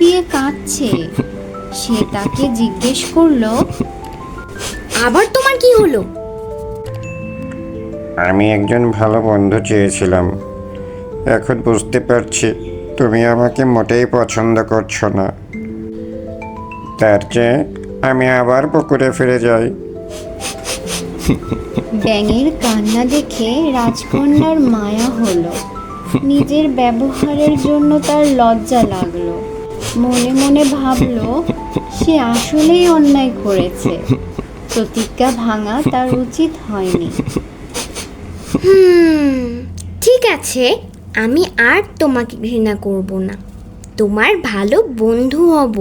ফুঁপিয়ে কাঁদছে। সে তাকে জিজ্ঞেস করলো, আবার তোমার কি হলো? আমি একজন ভালো বন্ধু চেয়েছিলাম, এখন বুঝতে পারছি তুমি আমাকে মোটেই পছন্দ করছো না। তার চেয়ে আমি আবার পুকুরে ফিরে যাই। ব্যাঙের কান্না দেখে রাজকন্যার মায়া হলো। নিজের ব্যবহারের জন্য তার লজ্জা লাগলো। মনে মনে ভাবলো সে আসলেই অন্যায় করেছে। প্রতিজ্ঞা ভাঙা তার উচিত হয়নি। ঠিক আছে, আমি আর তোমাকে ঘৃণা করব না, তোমার ভালো বন্ধু হব।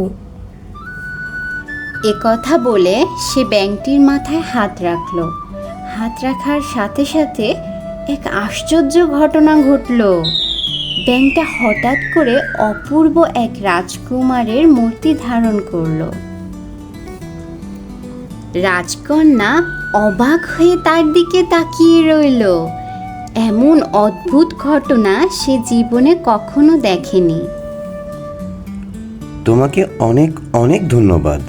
কথা বলে সে ব্যাঙটির মাথায় হাত রাখলো। হাত রাখার সাথে সাথে এক আশ্চর্য ঘটনা ঘটল। ব্যাঙটা হঠাৎ করে অপূর্ব এক রাজকুমারের মূর্তি ধারণ করলো। রাজকন্যা অবাক হয়ে তার দিকে তাকিয়ে রইল। এমন অদ্ভুত ঘটনা সে জীবনে কখনো দেখেনি। তোমাকে অনেক অনেক ধন্যবাদ।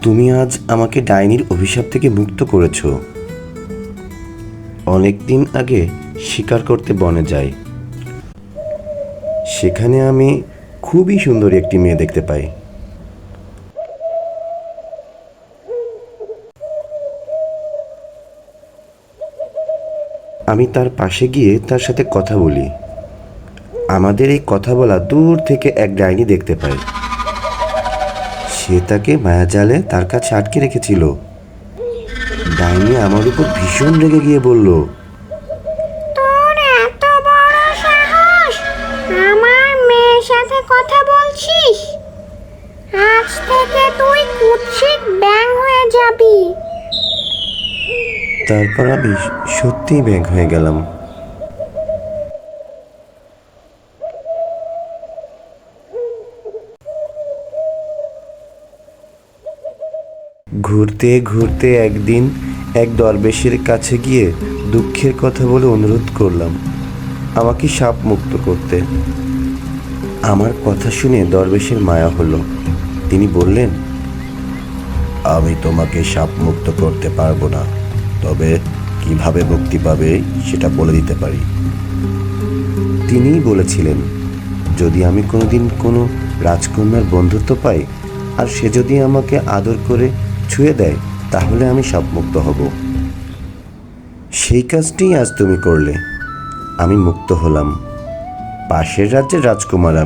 তুমি আজ আমাকে ডাইনির অভিশাপ থেকে মুক্ত করেছো। অনেক দিন আগে শিকার করতে বনে যাই, সেখানে আমি খুবই সুন্দরী একটি মেয়ে দেখতে পাই। আমি তার পাশে গিয়ে তার সাথে কথা বলি। আমাদের এই কথা বলা দূর থেকে এক ডাইনি দেখতে পাই। সে তাকে মায়াজালে তার কাছে আটকে রেখেছিল। ডাইনি আমার উপর ভীষণ রেগে গিয়ে বলল, তোর এত বড় সাহস, আমার মেয়ের সাথে কথা বলছিস? আজ থেকে তুই কুৎসিত ব্যাঙ হয়ে যাবি। তারপর আমি সত্যিই ব্যাঙ হয়ে গেলাম। ঘুরতে ঘুরতে একদিন এক দরবেশের কাছে গিয়ে দুঃখের কথা বলে অনুরোধ করলাম আমাকে সাপ মুক্ত করতে। আমার কথা শুনে দরবেশের মায়া হলো। তিনি বললেন, আমি তোমাকে সাপ মুক্ত করতে পারবো না, তবে কিভাবে মুক্তি পাবে সেটা বলে দিতে পারি। তিনিই বলেছিলেন, যদি আমি কোনোদিন কোনো রাজকন্যার বন্ধুত্ব পাই আর সে যদি আমাকে আদর করে ছুঁয়ে দেয়, তাহলে আমি সাপমুক্ত হব। সেই কাজটিই আজ তুমি করলে। আমি মুক্ত হলাম। পাশের রাজ্যের রাজকুমার আমি।